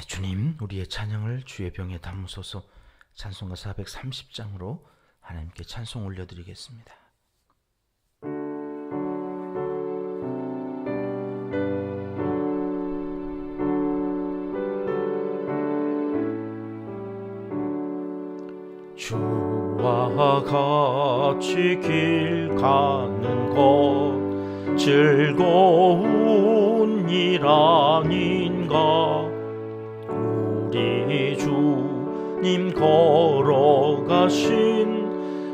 주님, 우리의 찬양을 주의 병에 담으소서. 찬송가 430장으로 하나님께 찬송 올려드리겠습니다. 주와 같이 길 가는 것 즐거운 일 아닌가. 우리 주님 걸어가신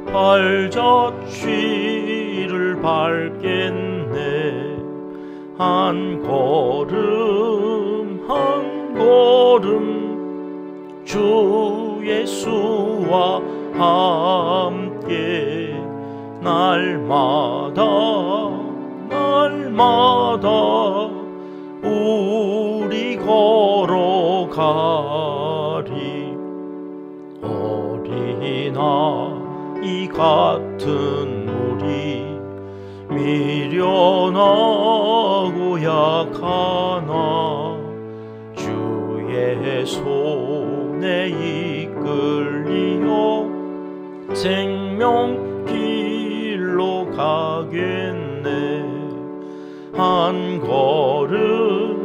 발자취를 밟겠네. 한 걸음 한 걸음 주 예수와 함께 날마다 날마다 우리 걸어가리. 어린아이 같은 우리 미련하고 약하나 주의 손에 이끌리어 생명길로 가겠네. 한 걸음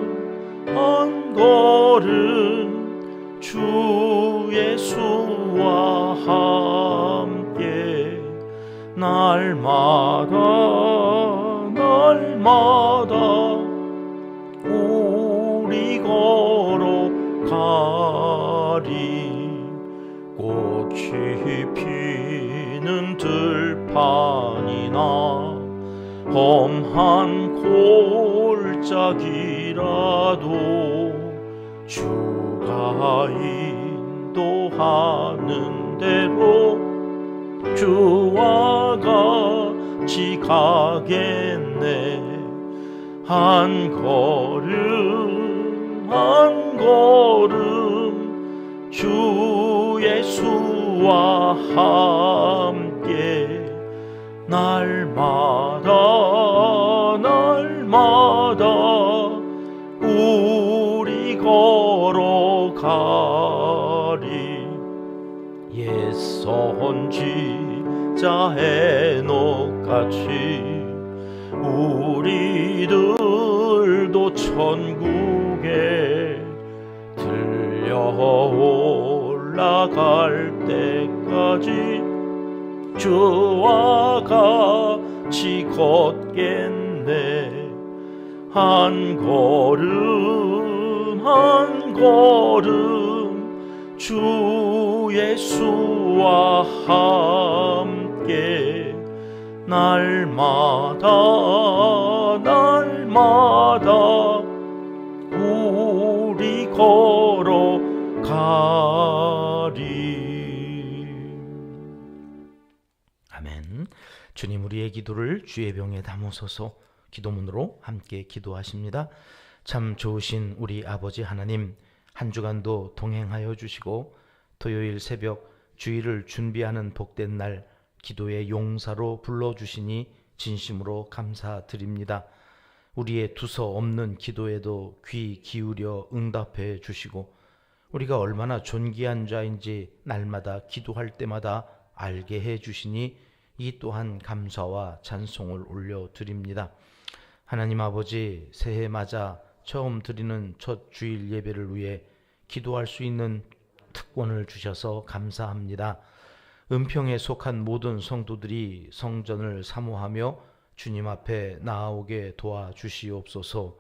한 걸음 주 예수와 함께 날마다 날마다 우리 걸어가리. 꽃이 피는 들판이나 험한 골짜기라도 주가 인도하는 대로 주와 같이 가겠네. 한 걸음 한 걸음 주 예수와 함께 날마다 날마다 우리 걸어가리. 옛 선지자 에녹같이 우리들도 천국에 들려 올라갈 때까지 주와 같이 걷겠네. 한 걸음 한 걸음 주 예수와 함께 날마다 날마다 우리 걸어가리. 아멘. 주님, 우리의 기도를 주의 병에 담으소서. 기도문으로 함께 기도하십니다. 참 좋으신 우리 아버지 하나님, 한 주간도 동행하여 주시고 토요일 새벽 주일을 준비하는 복된 날 기도의 용사로 불러주시니 진심으로 감사드립니다. 우리의 두서없는 기도에도 귀 기울여 응답해 주시고 우리가 얼마나 존귀한 자인지 날마다 기도할 때마다 알게 해 주시니 이 또한 감사와 찬송을 올려드립니다. 하나님 아버지, 새해 맞아 처음 드리는 첫 주일 예배를 위해 기도할 수 있는 특권을 주셔서 감사합니다. 은평에 속한 모든 성도들이 성전을 사모하며 주님 앞에 나아오게 도와주시옵소서.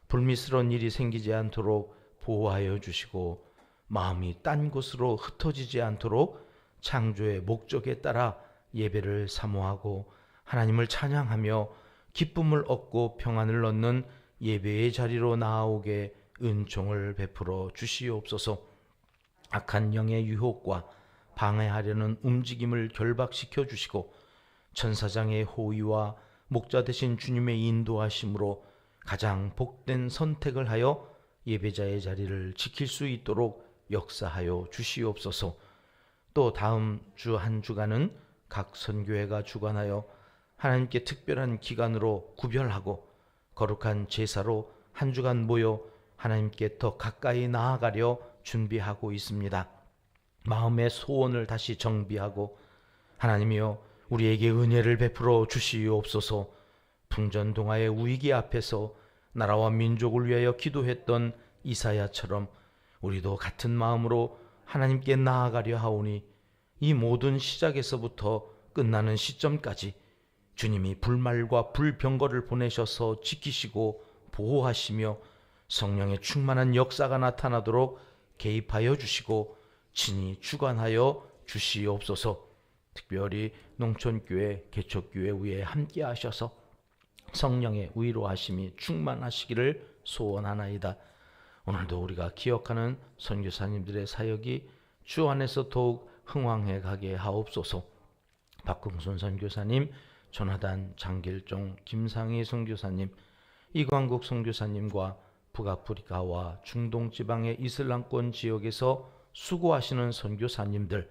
불미스러운 일이 생기지 않도록 보호하여 주시고 마음이 딴 곳으로 흩어지지 않도록 창조의 목적에 따라 예배를 사모하고 하나님을 찬양하며 기쁨을 얻고 평안을 얻는 예배의 자리로 나아오게 은총을 베풀어 주시옵소서. 악한 영의 유혹과 방해하려는 움직임을 결박시켜 주시고 천사장의 호의와 목자 되신 주님의 인도하심으로 가장 복된 선택을 하여 예배자의 자리를 지킬 수 있도록 역사하여 주시옵소서. 또 다음 주 한 주간은 각 선교회가 주관하여 하나님께 특별한 기간으로 구별하고 거룩한 제사로 한 주간 모여 하나님께 더 가까이 나아가려 준비하고 있습니다. 마음의 소원을 다시 정비하고 하나님이여 우리에게 은혜를 베풀어 주시옵소서. 풍전동화의 위기 앞에서 나라와 민족을 위하여 기도했던 이사야처럼 우리도 같은 마음으로 하나님께 나아가려 하오니 이 모든 시작에서부터 끝나는 시점까지 주님이 불말과 불병거를 보내셔서 지키시고 보호하시며 성령의 충만한 역사가 나타나도록 개입하여 주시고 친히 주관하여 주시옵소서. 특별히 농촌교회, 개척교회 위에 함께 하셔서 성령의 위로하심이 충만하시기를 소원하나이다. 오늘도 우리가 기억하는 선교사님들의 사역이 주 안에서 더욱 흥왕해 가게 하옵소서. 박흥순 선교사님, 조나단, 장길종, 김상희 선교사님, 이광국 선교사님과 북아프리카와 중동지방의 이슬람권 지역에서 수고하시는 선교사님들,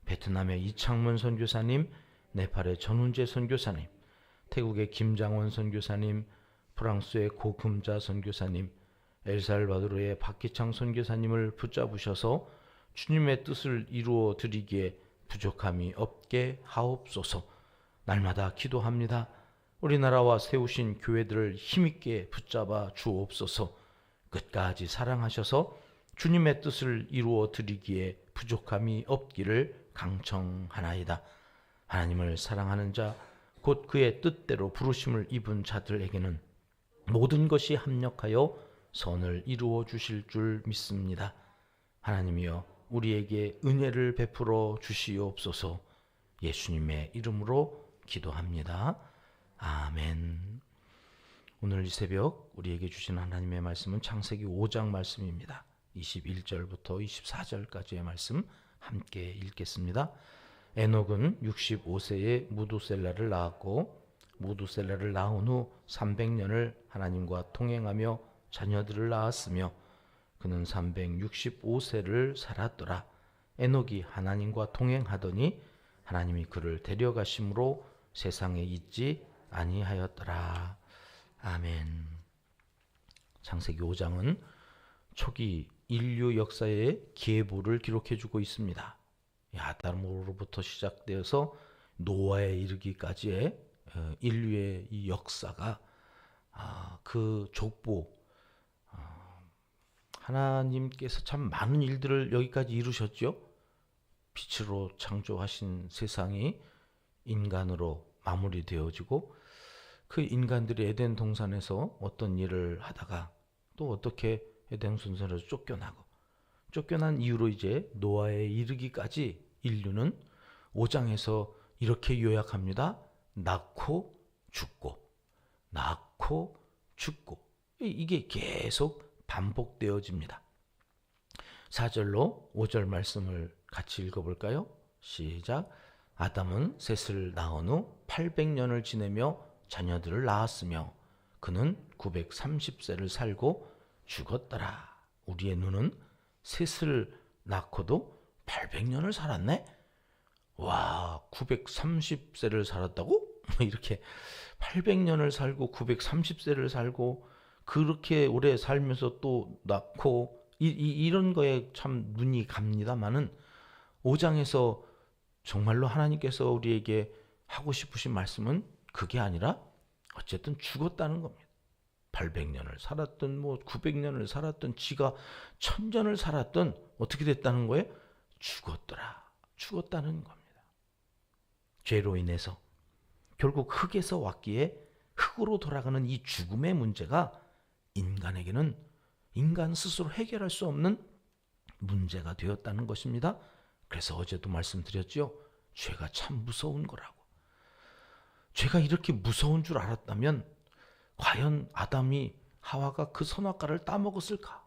베트남의 이창문 선교사님, 네팔의 전훈재 선교사님, 태국의 김장원 선교사님, 프랑스의 고금자 선교사님, 엘살바도르의 박기창 선교사님을 붙잡으셔서 주님의 뜻을 이루어 드리기에 부족함이 없게 하옵소서. 날마다 기도합니다. 우리나라와 세우신 교회들을 힘있게 붙잡아 주옵소서. 끝까지 사랑하셔서 주님의 뜻을 이루어 드리기에 부족함이 없기를 강청하나이다. 하나님을 사랑하는 자, 곧 그의 뜻대로 부르심을 입은 자들에게는 모든 것이 합력하여 선을 이루어 주실 줄 믿습니다. 하나님이여 우리에게 은혜를 베풀어 주시옵소서. 예수님의 이름으로 기도합니다. 아멘. 오늘 이 새벽 우리에게 주신 하나님의 말씀은 창세기 5장 말씀입니다. 21절부터 24절까지의 말씀 함께 읽겠습니다. 에녹은 65세에 무두셀라를 낳았고 무두셀라를 낳은 후 300년을 하나님과 동행하며 자녀들을 낳았으며 그는 365세를 살았더라. 에녹이 하나님과 동행하더니 하나님이 그를 데려가심으로 세상에 있지 아니하였더라. 아멘. 창세기 5장은 초기 인류 역사의 계보를 기록해주고 있습니다. 아담으로부터 시작되어서 노아에 이르기까지의 인류의 이 역사가 그 족보, 하나님께서 참 많은 일들을 여기까지 이루셨죠. 빛으로 창조하신 세상이 인간으로 마무리되어지고 그 인간들이 에덴 동산에서 어떤 일을 하다가 또 어떻게 에덴 동산에서 쫓겨난 이후로 이제 노아에 이르기까지 인류는 5장에서 이렇게 요약합니다. 낳고 죽고 낳고 죽고 이게 계속 반복되어집니다. 4절로 5절 말씀을 같이 읽어볼까요? 시작. 아담은 셋을 낳은 후 800년을 지내며 자녀들을 낳았으며 그는 930세를 살고 죽었더라. 우리의 눈은 셋을 낳고도 800년을 살았네? 와, 930세를 살았다고? 이렇게 800년을 살고 930세를 살고 그렇게 오래 살면서 또 낳고 이런 거에 참 눈이 갑니다만은 5장에서 정말로 하나님께서 우리에게 하고 싶으신 말씀은 그게 아니라 어쨌든 죽었다는 겁니다. 800년을 살았든 900년을 살았든 지가 1000년을 살았든 어떻게 됐다는 거예요? 죽었다는 겁니다. 죄로 인해서 결국 흙에서 왔기에 흙으로 돌아가는 이 죽음의 문제가 인간에게는 인간 스스로 해결할 수 없는 문제가 되었다는 것입니다. 그래서 어제도 말씀드렸죠. 죄가 참 무서운 거라고. 죄가 이렇게 무서운 줄 알았다면 과연 아담이 하와가 그 선악과를 따먹었을까?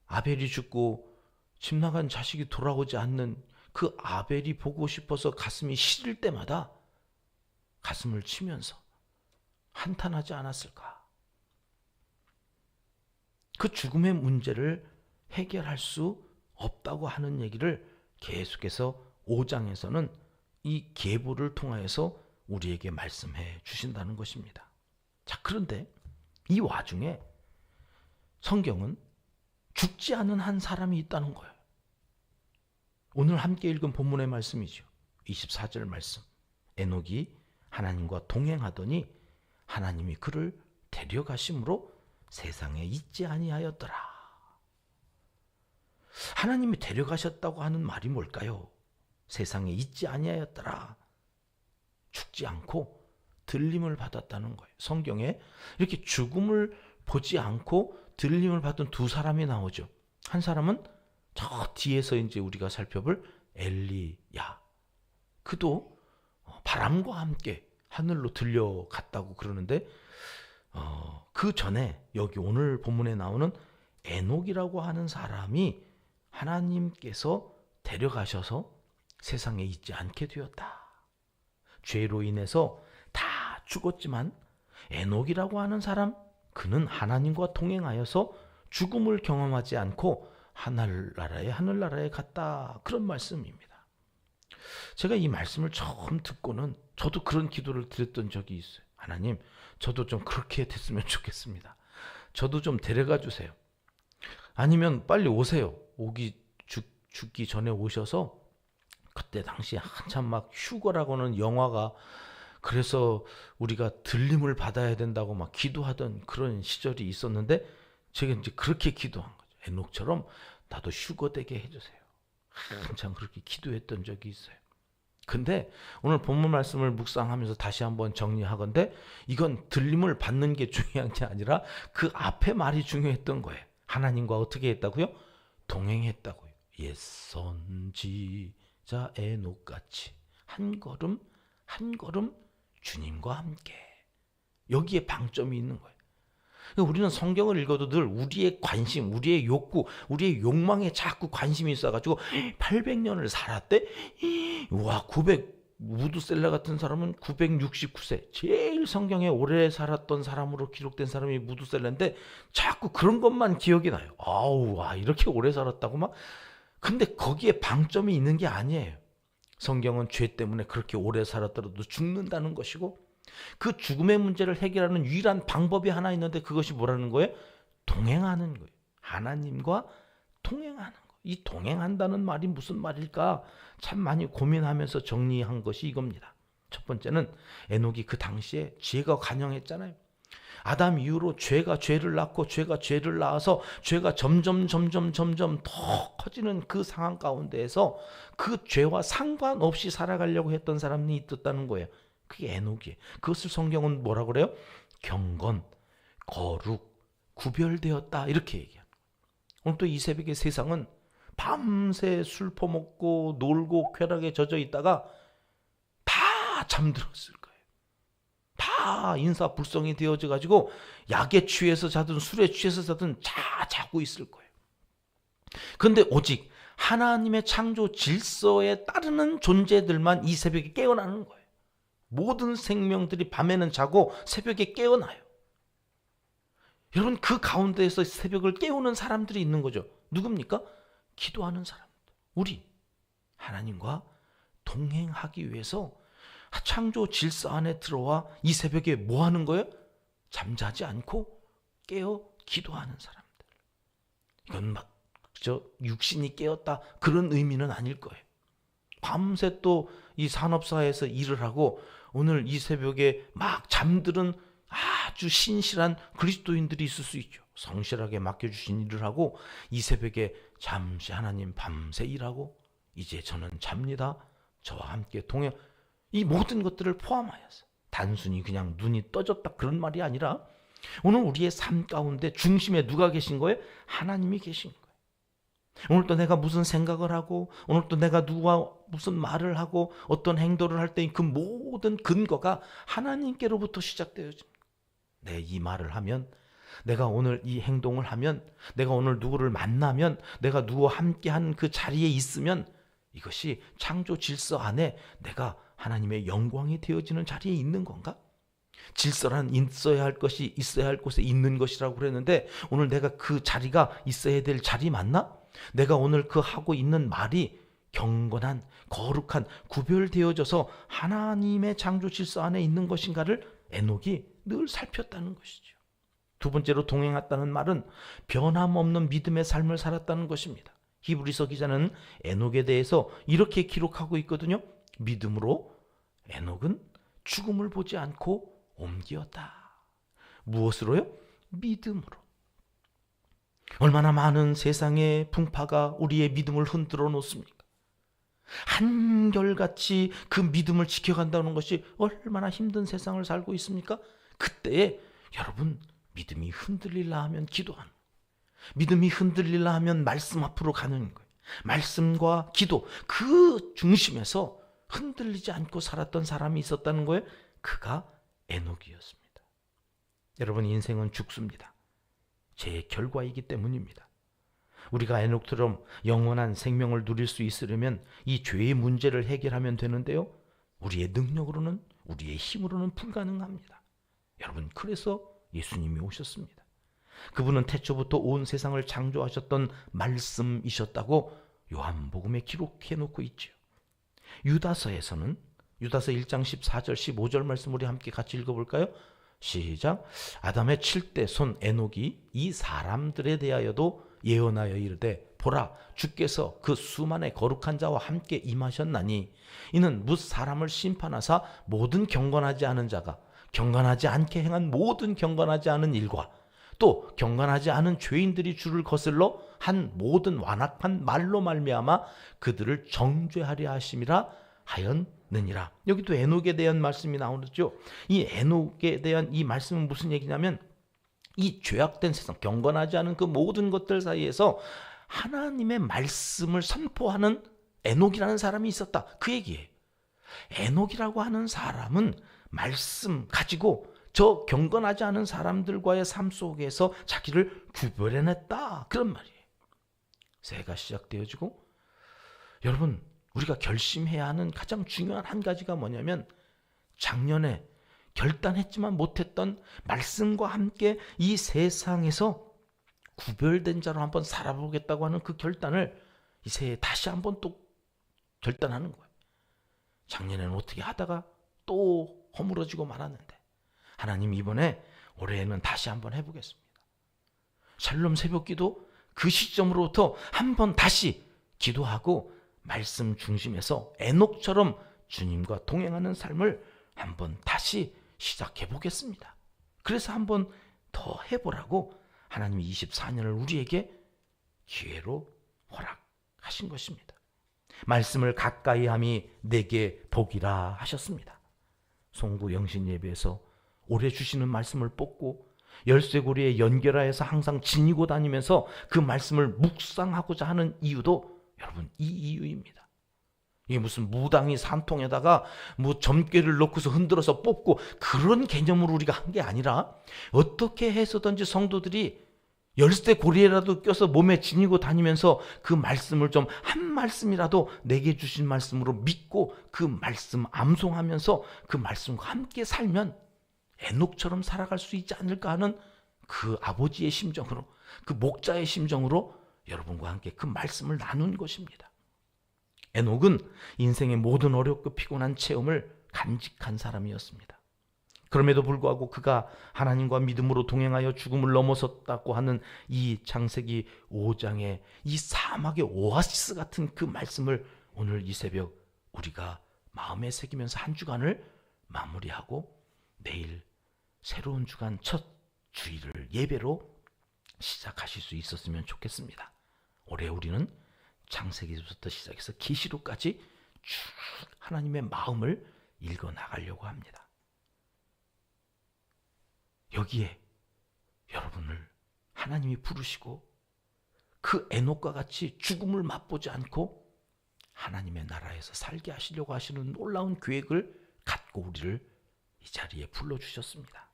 아벨이 죽고 집 나간 자식이 돌아오지 않는 그 아벨이 보고 싶어서 가슴이 시릴 때마다 가슴을 치면서 한탄하지 않았을까? 그 죽음의 문제를 해결할 수 없다고 하는 얘기를 계속해서 5장에서는 이 계보를 통하여서 우리에게 말씀해 주신다는 것입니다. 자, 그런데 이 와중에 성경은 죽지 않은 한 사람이 있다는 거예요. 오늘 함께 읽은 본문의 말씀이죠. 24절 말씀. 에녹이 하나님과 동행하더니 하나님이 그를 데려가심으로 세상에 있지 아니하였더라. 하나님이 데려가셨다고 하는 말이 뭘까요? 세상에 있지 아니하였더라. 죽지 않고 들림을 받았다는 거예요. 성경에 이렇게 죽음을 보지 않고 들림을 받은 두 사람이 나오죠. 한 사람은 저 뒤에서 이제 우리가 살펴볼 엘리야. 그도 바람과 함께 하늘로 들려갔다고 그러는데 그 전에 여기 오늘 본문에 나오는 에녹이라고 하는 사람이 하나님께서 데려가셔서 세상에 있지 않게 되었다. 죄로 인해서 다 죽었지만 에녹이라고 하는 사람, 그는 하나님과 동행하여서 죽음을 경험하지 않고 하늘나라에 갔다. 그런 말씀입니다. 제가 이 말씀을 처음 듣고는 저도 그런 기도를 드렸던 적이 있어요. 하나님, 저도 좀 그렇게 됐으면 좋겠습니다. 저도 좀 데려가 주세요. 아니면 빨리 오세요. 죽기 전에 오셔서, 그때 당시에 한참 막 휴거라고는 영화가, 그래서 우리가 들림을 받아야 된다고 막 기도하던 그런 시절이 있었는데, 제가 이제 그렇게 기도한 거죠. 에녹처럼 나도 휴거되게 해주세요. 한참 그렇게 기도했던 적이 있어요. 근데 오늘 본문 말씀을 묵상하면서 다시 한번 정리하건대, 이건 들림을 받는 게 중요한 게 아니라 그 앞에 말이 중요했던 거예요. 하나님과 어떻게 했다고요? 동행했다고요. 옛 선지자 에녹같이 한 걸음 한 걸음 주님과 함께. 여기에 방점이 있는 거예요. 우리는 성경을 읽어도 늘 우리의 관심, 우리의 욕구, 우리의 욕망에 자꾸 관심이 있어가지고 800년을 살았대? 와, 무드셀라 같은 사람은 969세. 제일 성경에 오래 살았던 사람으로 기록된 사람이 무드셀라인데 자꾸 그런 것만 기억이 나요. 와, 이렇게 오래 살았다고 막. 근데 거기에 방점이 있는 게 아니에요. 성경은 죄 때문에 그렇게 오래 살았더라도 죽는다는 것이고, 그 죽음의 문제를 해결하는 유일한 방법이 하나 있는데, 그것이 뭐라는 거예요? 동행하는 거예요. 하나님과 동행하는 거예요. 이 동행한다는 말이 무슨 말일까? 참 많이 고민하면서 정리한 것이 이겁니다. 첫 번째는 에녹이 그 당시에 죄가 관영했잖아요. 아담 이후로 죄가 죄를 낳고 죄가 죄를 낳아서 죄가 점점 더 커지는 그 상황 가운데에서 그 죄와 상관없이 살아가려고 했던 사람이 있었다는 거예요. 그게 에녹이에요. 그것을 성경은 뭐라고 그래요? 경건, 거룩, 구별되었다, 이렇게 얘기합니다. 오늘 또 이 새벽에 세상은 밤새 술 퍼먹고 놀고 쾌락에 젖어 있다가 다 잠들었을 거예요. 다 인사불성이 되어져 가지고 약에 취해서 자든 술에 취해서 자든 자고 있을 거예요. 그런데 오직 하나님의 창조 질서에 따르는 존재들만 이 새벽에 깨어나는 거예요. 모든 생명들이 밤에는 자고 새벽에 깨어나요. 여러분, 그 가운데에서 새벽을 깨우는 사람들이 있는 거죠. 누굽니까? 기도하는 사람들. 우리 하나님과 동행하기 위해서 창조 질서 안에 들어와 이 새벽에 뭐 하는 거예요? 잠자지 않고 깨어 기도하는 사람들. 이건 막 육신이 깨었다, 그런 의미는 아닐 거예요. 밤새 또 이 산업사에서 일을 하고 오늘 이 새벽에 막 잠드는 아주 신실한 그리스도인들이 있을 수 있죠. 성실하게 맡겨주신 일을 하고 이 새벽에 잠시 하나님 밤새 일하고 이제 저는 잡니다, 저와 함께 동행, 이 모든 것들을 포함하여서 단순히 그냥 눈이 떠졌다 그런 말이 아니라 오늘 우리의 삶 가운데 중심에 누가 계신 거예요? 하나님이 계신 거예요. 오늘도 내가 무슨 생각을 하고 오늘도 내가 누구와 무슨 말을 하고 어떤 행동을 할 때 그 모든 근거가 하나님께로부터 시작되어집니다. 내 이 말을 하면, 내가 오늘 이 행동을 하면, 내가 오늘 누구를 만나면, 내가 누구와 함께하는 그 자리에 있으면 이것이 창조 질서 안에 내가 하나님의 영광이 되어지는 자리에 있는 건가? 질서란 있어야 할 것이 있어야 할 곳에 있는 것이라고 그랬는데 오늘 내가 그 자리가 있어야 될 자리 맞나? 내가 오늘 그 하고 있는 말이 경건한, 거룩한, 구별되어져서 하나님의 창조 질서 안에 있는 것인가를 에녹이 늘 살폈다는 것이죠. 두 번째로 동행했다는 말은 변함없는 믿음의 삶을 살았다는 것입니다. 히브리서 기자는 에녹에 대해서 이렇게 기록하고 있거든요. 믿음으로 에녹은 죽음을 보지 않고 옮기었다. 무엇으로요? 믿음으로. 얼마나 많은 세상의 풍파가 우리의 믿음을 흔들어 놓습니까? 한결같이 그 믿음을 지켜간다는 것이 얼마나 힘든 세상을 살고 있습니까? 그때에 여러분 믿음이 흔들리려 하면 기도하는 거예요. 믿음이 흔들리려 하면 말씀 앞으로 가는 거예요. 말씀과 기도, 그 중심에서 흔들리지 않고 살았던 사람이 있었다는 거예요. 그가 에녹이었습니다. 여러분, 인생은 죽습니다. 죄의 결과이기 때문입니다. 우리가 에녹처럼 영원한 생명을 누릴 수 있으려면 이 죄의 문제를 해결하면 되는데요, 우리의 능력으로는, 우리의 힘으로는 불가능합니다. 여러분, 그래서 예수님이 오셨습니다. 그분은 태초부터 온 세상을 창조하셨던 말씀이셨다고 요한복음에 기록해 놓고 있죠. 유다서에서는 유다서 1장 14절 15절 말씀 우리 함께 같이 읽어볼까요? 시작. 아담의 7대 손 에녹이 이 사람들에 대하여도 예언하여 이르되 보라, 주께서 그 수만의 거룩한 자와 함께 임하셨나니 이는 뭇 사람을 심판하사 모든 경건하지 않은 자가 경건하지 않게 행한 모든 경건하지 않은 일과 또 경건하지 않은 죄인들이 주를 거슬러 한 모든 완악한 말로 말미암아 그들을 정죄하려 하심이라 하였느니라. 여기도 에녹에 대한 말씀이 나오죠. 이 에녹에 대한 이 말씀은 무슨 얘기냐면 이 죄악된 세상, 경건하지 않은 그 모든 것들 사이에서 하나님의 말씀을 선포하는 에녹이라는 사람이 있었다, 그 얘기예요. 에녹이라고 하는 사람은 말씀 가지고 저 경건하지 않은 사람들과의 삶 속에서 자기를 구별해냈다, 그런 말이에요. 새해가 시작되어지고 여러분, 우리가 결심해야 하는 가장 중요한 한 가지가 뭐냐면 작년에 결단했지만 못했던 말씀과 함께 이 세상에서 구별된 자로 한번 살아보겠다고 하는 그 결단을 이 새해 다시 한번 또 결단하는 거예요. 작년에는 어떻게 하다가 또 허물어지고 말았는데 하나님 이번에 올해에는 다시 한번 해보겠습니다. 샬롬 새벽기도 그 시점으로부터 한번 다시 기도하고 말씀 중심에서 에녹처럼 주님과 동행하는 삶을 한번 다시 시작해 보겠습니다. 그래서 한번 더 해보라고 하나님이 24년을 우리에게 기회로 허락하신 것입니다. 말씀을 가까이 함이 내게 복이라 하셨습니다. 송구 영신 예배에서 올해 주시는 말씀을 뽑고 열쇠고리에 연결하여서 항상 지니고 다니면서 그 말씀을 묵상하고자 하는 이유도 여러분 이 이유입니다. 이게 무슨 무당이 산통에다가 뭐 점괘를 넣고서 흔들어서 뽑고 그런 개념으로 우리가 한 게 아니라 어떻게 해서든지 성도들이 열쇠 고리에라도 껴서 몸에 지니고 다니면서 그 말씀을 좀 한 말씀이라도 내게 주신 말씀으로 믿고 그 말씀 암송하면서 그 말씀과 함께 살면 에녹처럼 살아갈 수 있지 않을까 하는 그 아버지의 심정으로, 그 목자의 심정으로 여러분과 함께 그 말씀을 나눈 것입니다. 에녹은 인생의 모든 어렵고 피곤한 체험을 간직한 사람이었습니다. 그럼에도 불구하고 그가 하나님과 믿음으로 동행하여 죽음을 넘어섰다고 하는 이 창세기 5장의 이 사막의 오아시스 같은 그 말씀을 오늘 이 새벽 우리가 마음에 새기면서 한 주간을 마무리하고 내일 새로운 주간 첫 주일을 예배로 시작하실 수 있었으면 좋겠습니다. 올해 우리는 창세기부터 시작해서 계시록까지 쭉 하나님의 마음을 읽어나가려고 합니다. 여기에 여러분을 하나님이 부르시고 그 에녹과 같이 죽음을 맛보지 않고 하나님의 나라에서 살게 하시려고 하시는 놀라운 계획을 갖고 우리를 이 자리에 불러주셨습니다.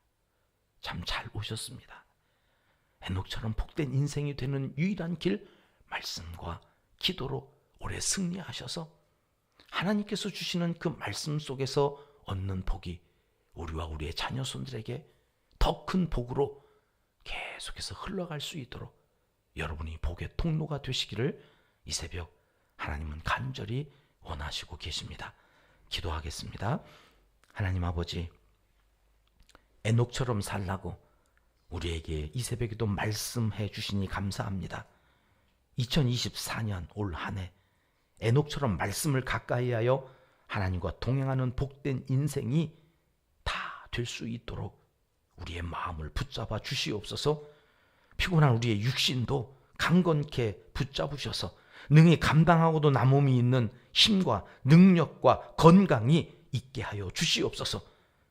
참 잘 오셨습니다. 에녹처럼 복된 인생이 되는 유일한 길, 말씀과 기도로 올해 승리하셔서 하나님께서 주시는 그 말씀 속에서 얻는 복이 우리와 우리의 자녀 손들에게 더 큰 복으로 계속해서 흘러갈 수 있도록 여러분이 복의 통로가 되시기를 이 새벽 하나님은 간절히 원하시고 계십니다. 기도하겠습니다. 하나님 아버지, 에녹처럼 살라고 우리에게 이 새벽에도 말씀해 주시니 감사합니다. 2024년 올 한 해 에녹처럼 말씀을 가까이 하여 하나님과 동행하는 복된 인생이 다 될 수 있도록 우리의 마음을 붙잡아 주시옵소서. 피곤한 우리의 육신도 강건케 붙잡으셔서 능히 감당하고도 남음이 있는 힘과 능력과 건강이 있게 하여 주시옵소서.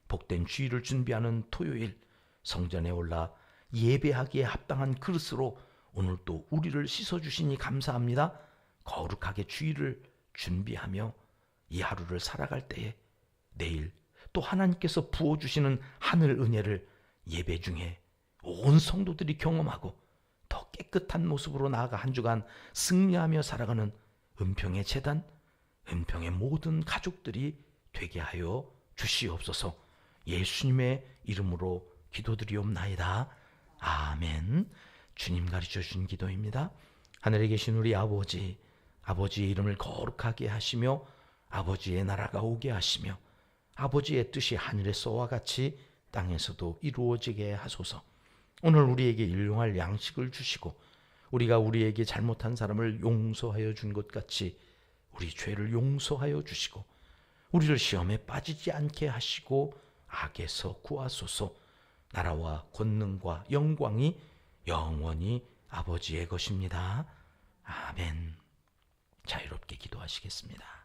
복된 주일을 준비하는 토요일 성전에 올라 예배하기에 합당한 그릇으로 오늘 또 우리를 씻어주시니 감사합니다. 거룩하게 주일을 준비하며 이 하루를 살아갈 때에 내일 또 하나님께서 부어주시는 하늘 은혜를 예배 중에 온 성도들이 경험하고 더 깨끗한 모습으로 나아가 한 주간 승리하며 살아가는 은평의 재단, 은평의 모든 가족들이 되게 하여 주시옵소서. 예수님의 이름으로 기도드리옵나이다. 아멘. 주님 가르쳐 주신 기도입니다. 하늘에 계신 우리 아버지, 아버지의 이름을 거룩하게 하시며 아버지의 나라가 오게 하시며 아버지의 뜻이 하늘에서와 같이 땅에서도 이루어지게 하소서. 오늘 우리에게 일용할 양식을 주시고 우리가 우리에게 잘못한 사람을 용서하여 준 것 같이 우리 죄를 용서하여 주시고 우리를 시험에 빠지지 않게 하시고 악에서 구하소서. 나라와 권능과 영광이 영원히 아버지의 것입니다. 아멘. 자유롭게 기도하시겠습니다.